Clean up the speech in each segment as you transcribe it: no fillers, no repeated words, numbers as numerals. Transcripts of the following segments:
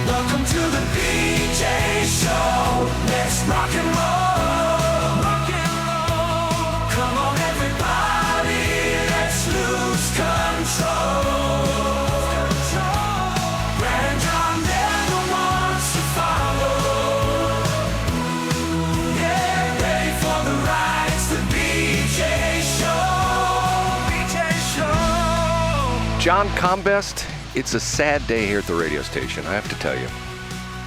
Welcome to the BJ Show. Let's rock and roll. Rock and roll. Come on, everybody. Let's lose control. Brand John never wants to follow. Yeah, ready for the ride. It's the BJ Show. BJ Show. John Combest. It's a sad day here at the radio station, I have to tell you.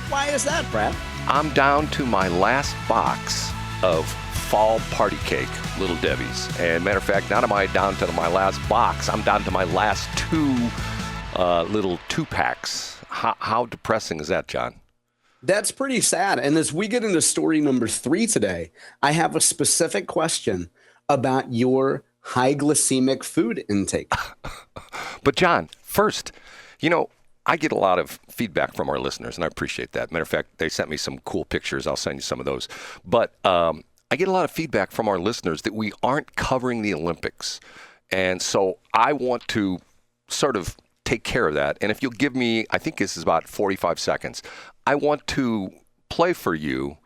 Why is that, Brad? I'm down to my last box of fall party cake, Little Debbie's. And matter of fact, not am I down to my last box, I'm down to my last two little 2-packs. How depressing is that, John? That's pretty sad. And as we get into story number 3 today, I have a specific question about your high glycemic food intake. But John, first, I get a lot of feedback from our listeners, and I appreciate that. Matter of fact, they sent me some cool pictures. I'll send you some of those. But I get a lot of feedback from our listeners that we aren't covering the Olympics. And so I want to sort of take care of that. And if you'll give me, I think this is about 45 seconds, I want to play for you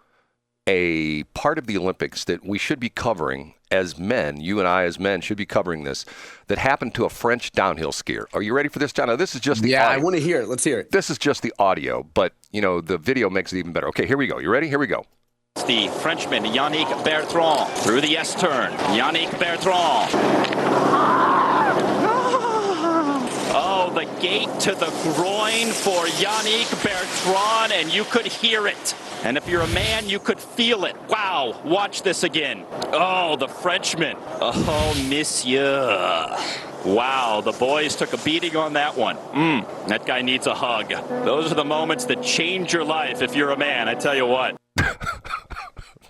a part of the Olympics that we should be covering as men, you and I as men should be covering this, that happened to a French downhill skier. Are you ready for this, John? Now, this is just the audio. I want to hear it. Let's hear it. This is just the audio, but, the video makes it even better. Okay, here we go. You ready? Here we go. The Frenchman, Yannick Bertrand, through the S-turn. Yannick Bertrand. Oh, the gate to the groin for Yannick Bertrand, and you could hear it. And if you're a man, you could feel it. Wow, watch this again. Oh, the Frenchman. Oh, monsieur. Wow, the boys took a beating on that one. That guy needs a hug. Those are the moments that change your life if you're a man, I tell you what.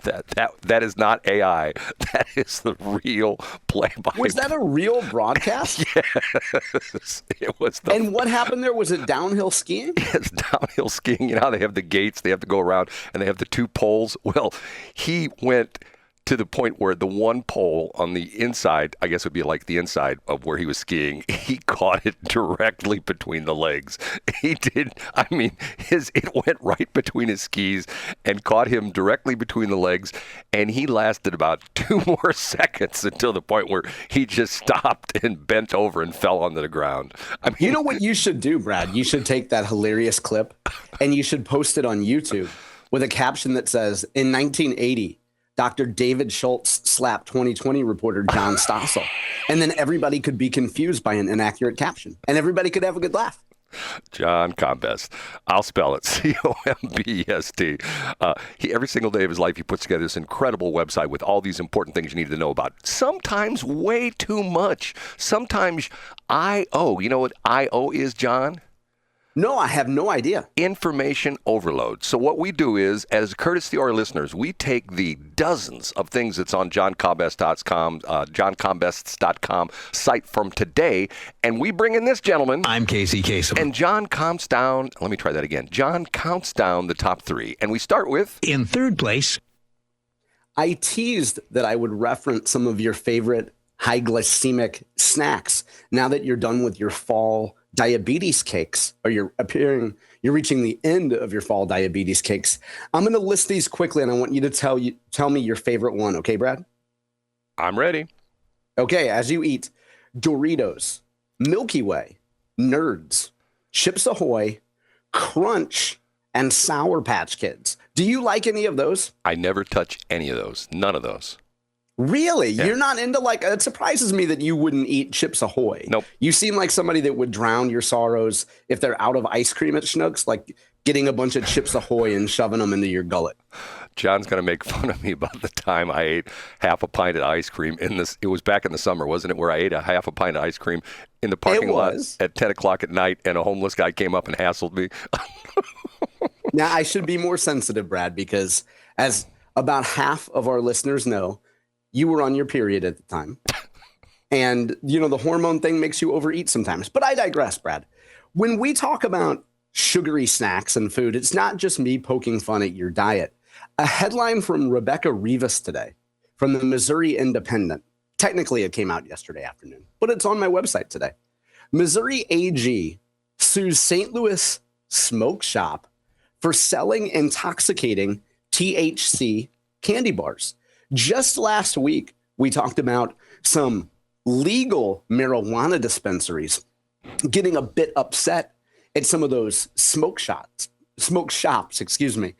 That is not AI. That is the real play-by. Was that a real broadcast? Yes, it was. And what happened there? Was it downhill skiing? It's downhill skiing. You know how they have the gates, they have to go around, and they have the 2 poles. Well, he went to the point where the one pole on the inside, I guess would be like the inside of where he was skiing, he caught it directly between the legs. He did, it went right between his skis and caught him directly between the legs, and he lasted about 2 more seconds until the point where he just stopped and bent over and fell onto the ground. You know what you should do, Brad? You should take that hilarious clip and you should post it on YouTube with a caption that says, in 1980, Dr. David Schultz slapped 2020 reporter John Stossel. And then everybody could be confused by an inaccurate caption. And everybody could have a good laugh. John Combest. I'll spell it. Combest. Every single day of his life, he puts together this incredible website with all these important things you need to know about. Sometimes way too much. Sometimes I.O. You know what I.O. is, John? No, I have no idea. Information overload. So what we do is, as courtesy to our listeners, we take the dozens of things that's on johncombest.com, johncombest.com site from today, and we bring in this gentleman. I'm Casey Kasem. And John counts down, let me try that again. John counts down the top 3, and we start with... In third place. I teased that I would reference some of your favorite high glycemic snacks now that you're done with your fall diabetes cakes, or you're reaching the end of your fall diabetes cakes. I'm going to list these quickly, and I want you to tell me your favorite one. Okay, Brad? I'm ready. Okay, as you eat: Doritos, Milky Way, Nerds, Chips Ahoy, Crunch, and Sour Patch Kids. Do you like any of those? I never touch any of those. None of those. Really? Yeah. You're not into it surprises me that you wouldn't eat Chips Ahoy. Nope. You seem like somebody that would drown your sorrows if they're out of ice cream at Schnucks, like getting a bunch of Chips Ahoy and shoving them into your gullet. John's going to make fun of me about the time I ate half a pint of ice cream it was back in the summer, wasn't it, where I ate a half a pint of ice cream in the parking lot at 10 o'clock at night, and a homeless guy came up and hassled me. Now, I should be more sensitive, Brad, because as about half of our listeners know, you were on your period at the time. And, the hormone thing makes you overeat sometimes. But I digress, Brad. When we talk about sugary snacks and food, it's not just me poking fun at your diet. A headline from Rebecca Rivas today from the Missouri Independent. Technically, it came out yesterday afternoon, but it's on my website today. Missouri AG sues St. Louis smoke shop for selling intoxicating THC candy bars. Just last week, we talked about some legal marijuana dispensaries getting a bit upset at some of those smoke shops, excuse me.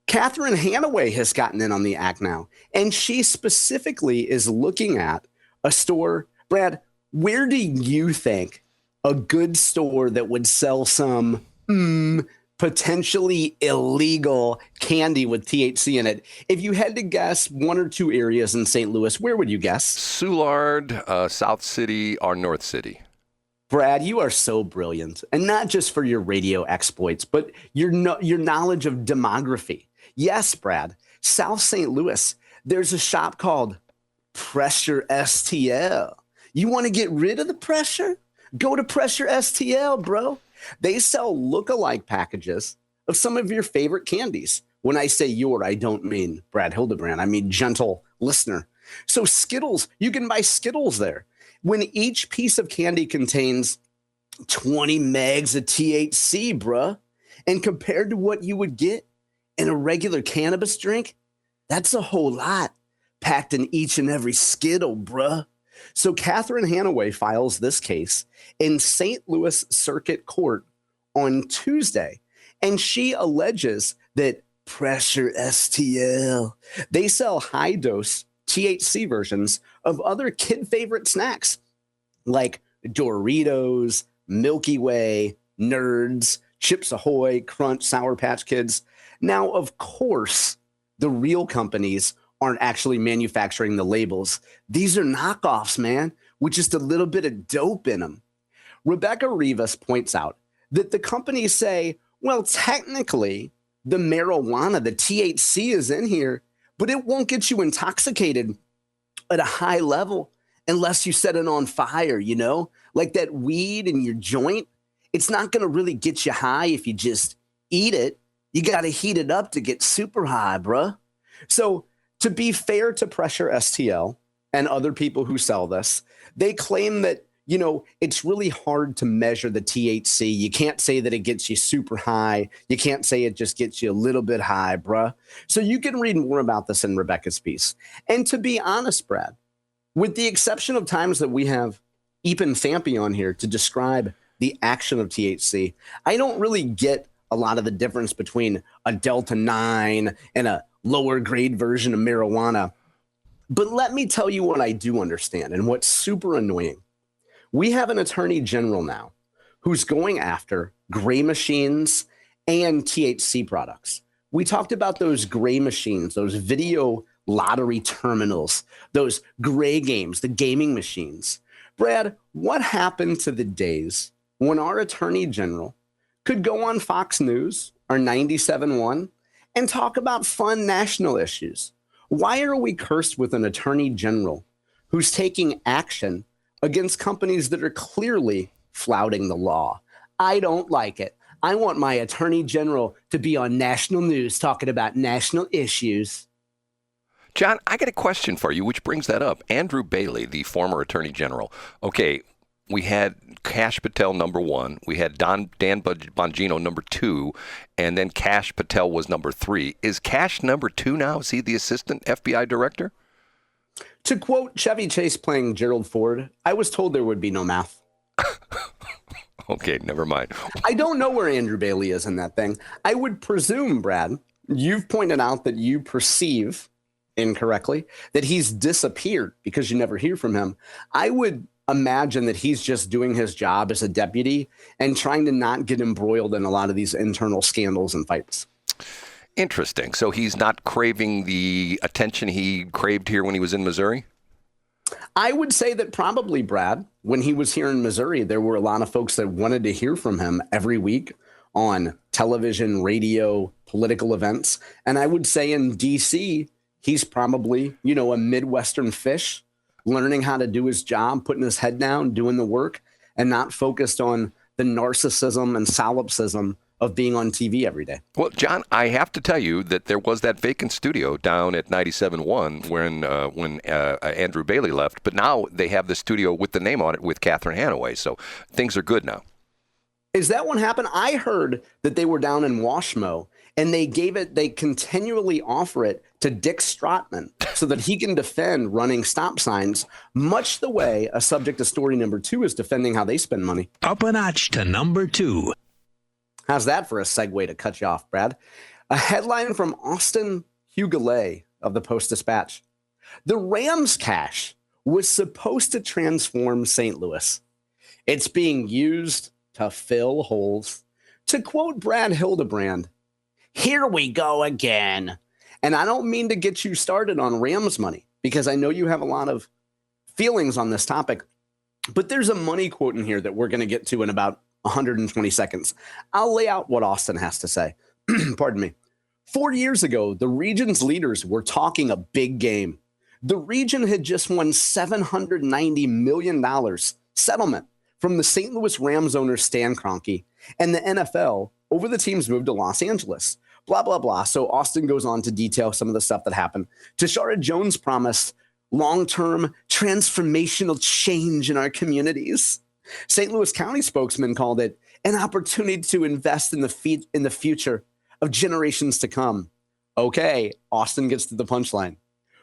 Catherine Hanaway has gotten in on the act now, and she specifically is looking at a store. Brad, where do you think a good store that would sell some potentially illegal candy with THC in it? If you had to guess one or two areas in St. Louis, where would you guess? Soulard, South City, or North City? Brad, you are so brilliant, and not just for your radio exploits, but your knowledge of demography. Yes, Brad, South St. Louis, there's a shop called Pressure STL. You want to get rid of the pressure? Go to Pressure STL, bro. They sell look-alike packages of some of your favorite candies. When I say your, I don't mean Brad Hildebrand. I mean gentle listener. So Skittles, you can buy Skittles there. When each piece of candy contains 20 megs of THC, bruh, and compared to what you would get in a regular cannabis drink, that's a whole lot packed in each and every Skittle, bruh. So Catherine Hanaway files this case in St. Louis Circuit Court on Tuesday, and she alleges that Pressure STL, they sell high-dose THC versions of other kid-favorite snacks like Doritos, Milky Way, Nerds, Chips Ahoy, Crunch, Sour Patch Kids. Now, of course, the real companies aren't actually manufacturing the labels. These are knockoffs, man, with just a little bit of dope in them. Rebecca Rivas points out that the companies say, well, technically, the marijuana, the THC is in here, but it won't get you intoxicated at a high level unless you set it on fire, you know? Like that weed in your joint, it's not going to really get you high if you just eat it. You got to heat it up to get super high, bruh. So to be fair to Pressure STL and other people who sell this, they claim that, you know, it's really hard to measure the THC. You can't say that it gets you super high. You can't say it just gets you a little bit high, bruh. So you can read more about this in Rebecca's piece. And to be honest, Brad, with the exception of times that we have Epen Thampi on here to describe the action of THC, I don't really get a lot of the difference between a Delta 9 and a lower grade version of marijuana. But let me tell you what I do understand and what's super annoying. We have an attorney general now who's going after gray machines and THC products. We talked about those gray machines, those video lottery terminals, those gray games, the gaming machines. Brad, what happened to the days when our attorney general could go on Fox News or 97.1 and talk about fun national issues? Why are we cursed with an attorney general who's taking action against companies that are clearly flouting the law? I don't like it. I want my attorney general to be on national news talking about national issues. John, I got a question for you, which brings that up. Andrew Bailey, the former attorney general. Okay, we had Kash Patel number 1, we had Dan Bongino number 2, and then Kash Patel was number 3. Is Kash number 2 now? Is he the assistant FBI director? To quote Chevy Chase playing Gerald Ford, I was told there would be no math. Okay, never mind. I don't know where Andrew Bailey is in that thing. I would presume, Brad, you've pointed out that you perceive incorrectly that he's disappeared because you never hear from him. I would imagine that he's just doing his job as a deputy and trying to not get embroiled in a lot of these internal scandals and fights. Interesting. So he's not craving the attention he craved here when he was in Missouri? I would say that probably, Brad, when he was here in Missouri, there were a lot of folks that wanted to hear from him every week on television, radio, political events. And I would say in D.C., he's probably, you know, a Midwestern fish, learning how to do his job, putting his head down, doing the work, and not focused on the narcissism and solipsism of being on TV every day. Well, John, I have to tell you that there was that vacant studio down at 97.1 when Andrew Bailey left, but now they have the studio with the name on it with Catherine Hanaway, so things are good now. Is that what happened? I heard that they were down in Washmo And they continually offer it to Dick Stratman so that he can defend running stop signs, much the way a subject of story number 2 is defending how they spend money. Up a notch to number 2. How's that for a segue to cut you off, Brad? A headline from Austin Hughley of the Post-Dispatch. The Rams cash was supposed to transform St. Louis. It's being used to fill holes. To quote Brad Hildebrand, "Here we go again." And I don't mean to get you started on Rams money, because I know you have a lot of feelings on this topic, but there's a money quote in here that we're going to get to in about 120 seconds. I'll lay out what Austin has to say. Pardon me. 4 years ago, the region's leaders were talking a big game. The region had just won $790 million settlement from the St. Louis Rams owner Stan Kroenke and the NFL over the team's move to Los Angeles. Blah, blah, blah. So Austin goes on to detail some of the stuff that happened. Tashara Jones promised long-term transformational change in our communities. St. Louis County spokesman called it an opportunity to invest in the future of generations to come. Okay, Austin gets to the punchline.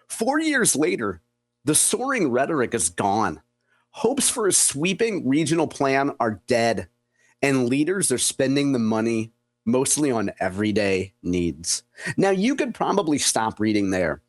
4 years later, the soaring rhetoric is gone. Hopes for a sweeping regional plan are dead, and leaders are spending the money mostly on everyday needs. Now, you could probably stop reading there,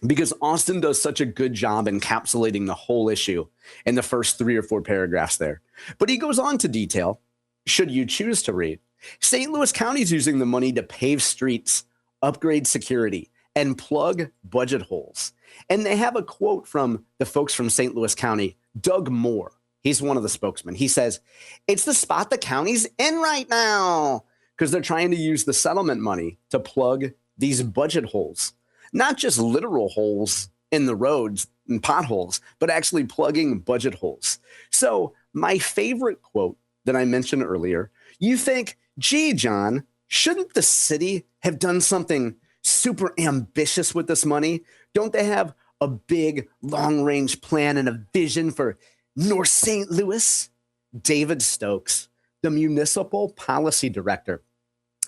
because Austin does such a good job encapsulating the whole issue in the first 3 or 4 paragraphs there. But he goes on to detail, should you choose to read, St. Louis County is using the money to pave streets, upgrade security, and plug budget holes. And they have a quote from the folks from St. Louis County, Doug Moore. He's one of the spokesmen. He says, "It's the spot the county's in right now," because they're trying to use the settlement money to plug these budget holes. Not just literal holes in the roads and potholes, but actually plugging budget holes. So my favorite quote that I mentioned earlier, you think, gee, John, shouldn't the city have done something super ambitious with this money? Don't they have a big long-range plan and a vision for North St. Louis? David Stokes, the municipal policy director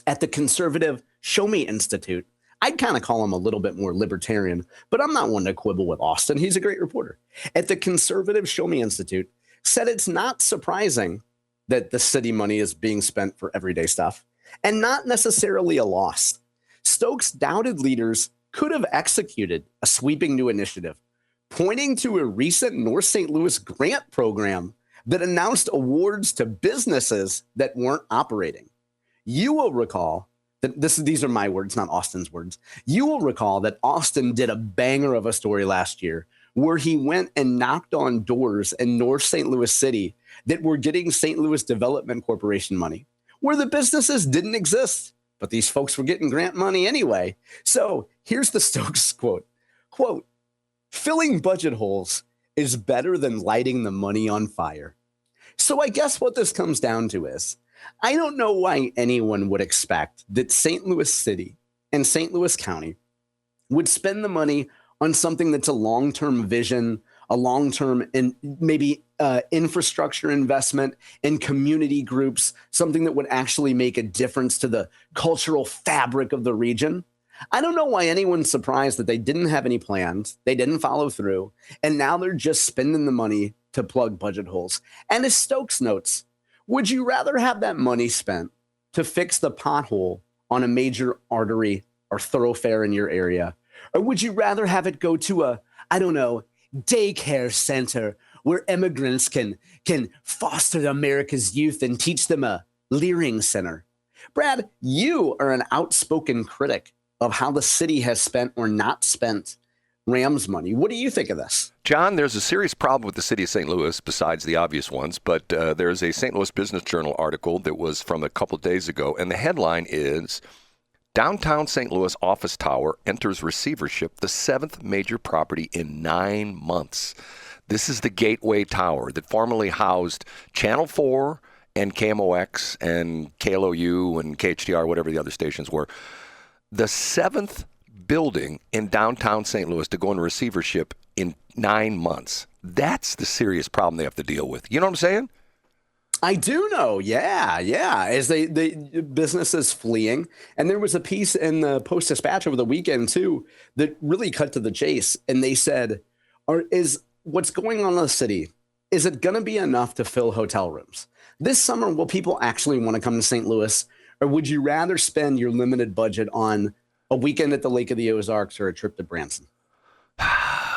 at the conservative Show Me Institute. I'd kind of call him a little bit more libertarian, but I'm not one to quibble with Austin. He's a great reporter. At the conservative Show Me Institute, said it's not surprising that the city money is being spent for everyday stuff and not necessarily a loss. Stokes doubted leaders could have executed a sweeping new initiative, pointing to a recent North St. Louis grant program that announced awards to businesses that weren't operating. You will recall that these are my words, not Austin's words. You will recall that Austin did a banger of a story last year where he went and knocked on doors in North St. Louis City that were getting St. Louis Development Corporation money, where the businesses didn't exist, but these folks were getting grant money anyway. So here's the Stokes quote, "Filling budget holes is better than lighting the money on fire." So I guess what this comes down to is, I don't know why anyone would expect that St. Louis City and St. Louis County would spend the money on something that's a long-term vision, a long-term and maybe infrastructure investment in community groups, something that would actually make a difference to the cultural fabric of the region. I don't know why anyone's surprised that they didn't have any plans, they didn't follow through, and now they're just spending the money to plug budget holes. And as Stokes notes, would you rather have that money spent to fix the pothole on a major artery or thoroughfare in your area? Or would you rather have it go to a, I don't know, daycare center where immigrants can foster America's youth and teach them a leering center? Brad, you are an outspoken critic of how the city has spent or not spent Rams money. What do you think of this? John, there's a serious problem with the city of St. Louis besides the obvious ones, but there's a St. Louis Business Journal article that was from a couple days ago, and the headline is, "Downtown St. Louis office tower enters receivership, the 7th major property in 9 months." This is the Gateway Tower that formerly housed Channel 4 and KMOX and KLOU and KHTR, whatever the other stations were. The 7th building in downtown St. Louis to go into receivership in 9 months. That's the serious problem they have to deal with. You know what I'm saying? I do know. Yeah. As the business is fleeing. And there was a piece in the Post-Dispatch over the weekend, too, that really cut to the chase. And they said, is what's going on in the city, is it going to be enough to fill hotel rooms? This summer, will people actually want to come to St. Louis? Or would you rather spend your limited budget on a weekend at the Lake of the Ozarks or a trip to Branson?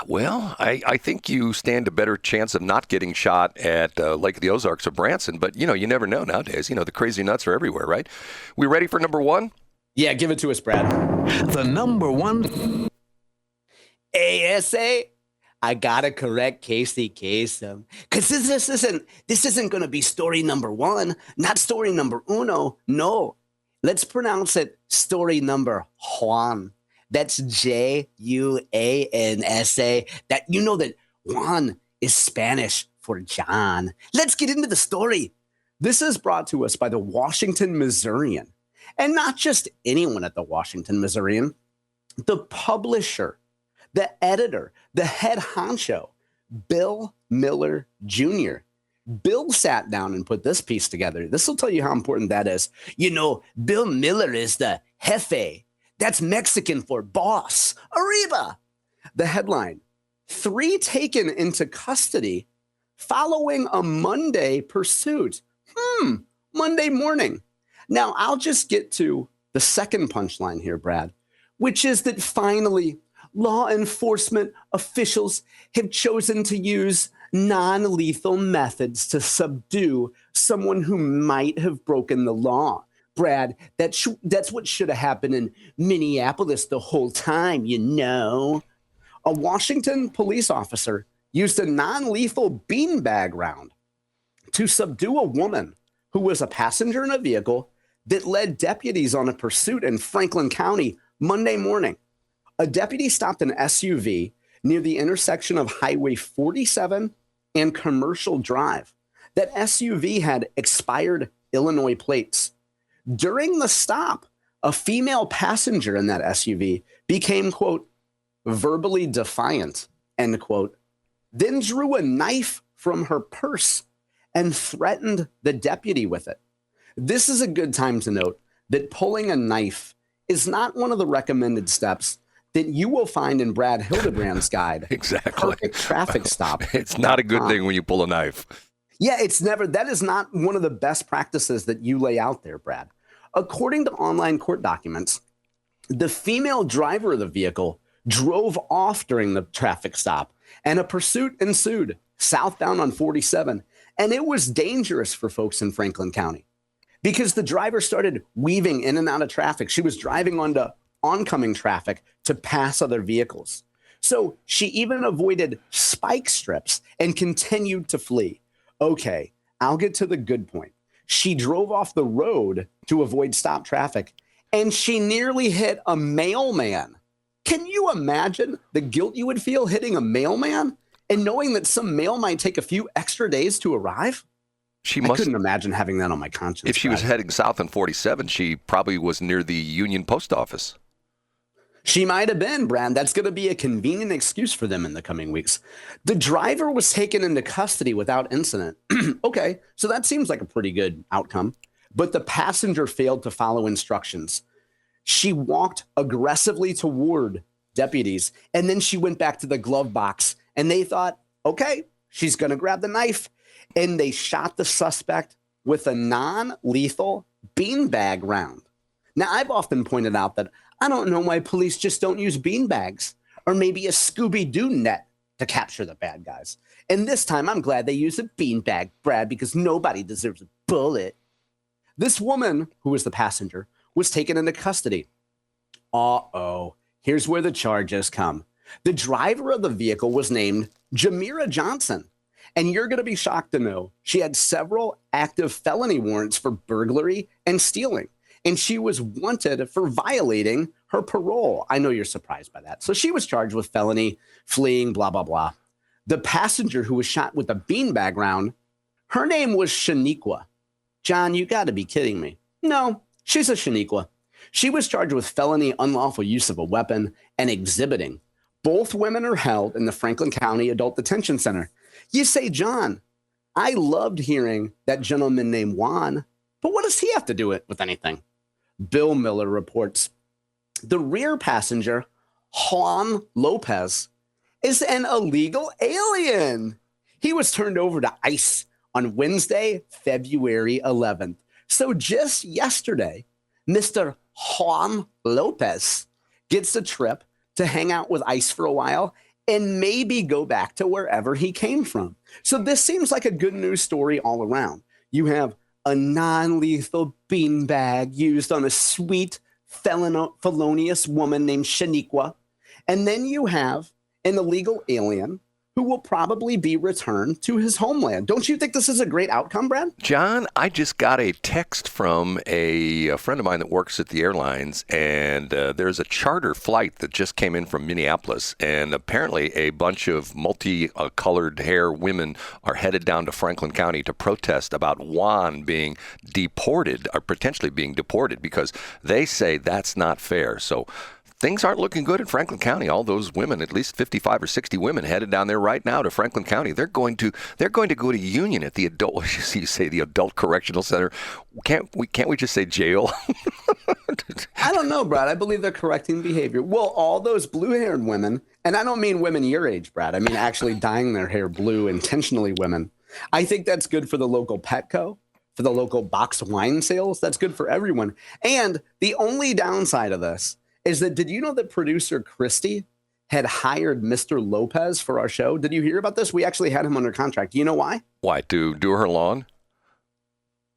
Well, I think you stand a better chance of not getting shot at Lake of the Ozarks or Branson, but, you never know nowadays. The crazy nuts are everywhere, right? We ready for number one? Yeah, give it to us, Brad. The number one. ASA, I gotta correct Casey Kasem, because this isn't going to be story number one, not story number uno. No, let's pronounce it story number Juan. That's Juansa. That that Juan is Spanish for John. Let's get into the story. This is brought to us by the Washington Missourian, and not just anyone at the Washington Missourian, the publisher, the editor, the head honcho, Bill Miller Jr. Bill sat down and put this piece together. This will tell you how important that is. Bill Miller is the jefe. That's Mexican for boss. Arriba. The headline, 3 taken into custody following a Monday pursuit. Monday morning. Now, I'll just get to the second punchline here, Brad, which is that finally law enforcement officials have chosen to use non-lethal methods to subdue someone who might have broken the law. Brad, that's what should have happened in Minneapolis the whole time, A Washington police officer used a non-lethal beanbag round to subdue a woman who was a passenger in a vehicle that led deputies on a pursuit in Franklin County Monday morning. A deputy stopped an SUV near the intersection of Highway 47 and Commercial Drive. That SUV had expired Illinois plates. During the stop, a female passenger in that SUV became, quote, verbally defiant, end quote, then drew a knife from her purse and threatened the deputy with it. This is a good time to note that pulling a knife is not one of the recommended steps that you will find in Brad Hildebrand's guide. Exactly. Perfect traffic stop. It's not a good thing when you pull a knife. Yeah, that is not one of the best practices that you lay out there, Brad. According to online court documents, the female driver of the vehicle drove off during the traffic stop, and a pursuit ensued southbound on 47. And it was dangerous for folks in Franklin County because the driver started weaving in and out of traffic. She was driving onto oncoming traffic to pass other vehicles. So she even avoided spike strips and continued to flee. Okay, I'll get to the good point. She drove off the road to avoid stop traffic, and she nearly hit a mailman. Can you imagine the guilt you would feel hitting a mailman and knowing that some mail might take a few extra days to arrive? I couldn't imagine having that on my conscience. If she was heading south on 47, she probably was near the Union Post Office. She might have been, Brad. That's going to be a convenient excuse for them in the coming weeks. The driver was taken into custody without incident. Okay, so that seems like a pretty good outcome. But the passenger failed to follow instructions. She walked aggressively toward deputies, and then she went back to the glove box, and they thought, okay, she's going to grab the knife. And they shot the suspect with a non-lethal beanbag round. Now, I've often pointed out that I don't know why police just don't use beanbags or maybe a Scooby-Doo net to capture the bad guys. And this time, I'm glad they used a beanbag, Brad, because nobody deserves a bullet. This woman, who was the passenger, was taken into custody. Uh-oh. Here's where the charges come. The driver of the vehicle was named Jamira Johnson. And you're going to be shocked to know she had several active felony warrants for burglary and stealing. And she was wanted for violating her parole. I know you're surprised by that. So she was charged with felony, fleeing, blah, blah, blah. The passenger who was shot with a beanbag round, her name was Shaniqua. John, you got to be kidding me. No, she's a Shaniqua. She was charged with felony unlawful use of a weapon and exhibiting. Both women are held in the Franklin County Adult Detention Center. You say, John, I loved hearing that gentleman named Juan, but what does he have to do with anything? Bill Miller reports the rear passenger, Juan Lopez, is an illegal alien. He was turned over to ICE on Wednesday, February 11th. So just yesterday, Mr. Juan Lopez gets a trip to hang out with ICE for a while and maybe go back to wherever he came from. So this seems like a good news story all around. You have a non-lethal beanbag used on a sweet, felonious woman named Shaniqua. And then you have an illegal alien who will probably be returned to his homeland. Don't you think this is a great outcome, Brad? John, I just got a text from a friend of mine that works at the airlines, and there's a charter flight that just came in from Minneapolis, and apparently a bunch of multi-colored hair women are headed down to Franklin County to protest about Juan being deported, or potentially being deported, because they say that's not fair. So things aren't looking good in Franklin County. All those women, at least 55 or 60 women, headed down there right now to Franklin County. They're going to go to union at the adult. You say the adult correctional center. Can't we just say jail? I don't know, Brad. I believe they're correcting behavior. Well, all those blue-haired women, and I don't mean women your age, Brad. I mean actually dyeing their hair blue intentionally. Women. I think that's good for the local Petco, for the local box wine sales. That's good for everyone. And the only downside of this is that, did you know that producer Christy had hired Mr. Lopez for our show? Did you hear about this? We actually had him under contract. Do you know why? Why? To do her lawn?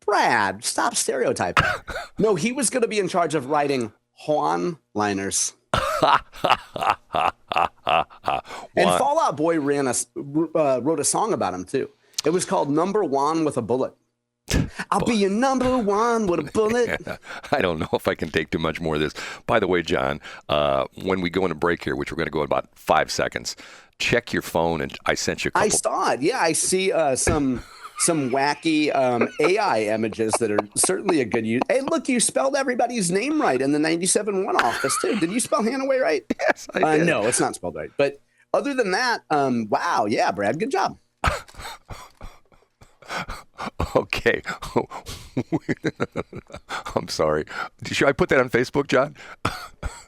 Brad, stop stereotyping. No, he was going to be in charge of writing Juan liners. And Fall Out Boy wrote a song about him, too. It was called Number One with a Bullet. I'll be your number one with a bullet. I don't know if I can take too much more of this. By the way, John, when we go into break here, which we're going to go in about 5 seconds, check your phone, and I sent you a couple. I saw it. Yeah, I see some wacky AI images that are certainly a good use. Hey, look, you spelled everybody's name right in the 97.1 office, too. Did you spell Hanaway right? Yes, I did. No, it's not spelled right. But other than that, wow, yeah, Brad, good job. Okay. I'm sorry. Should I put that on Facebook, John?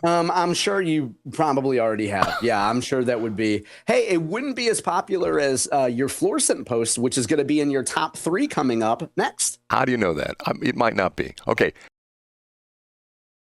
I'm sure you probably already have. Yeah, I'm sure that would be. Hey, it wouldn't be as popular as your fluorescent post, which is going to be in your top 3 coming up next. How do you know that? It might not be. Okay.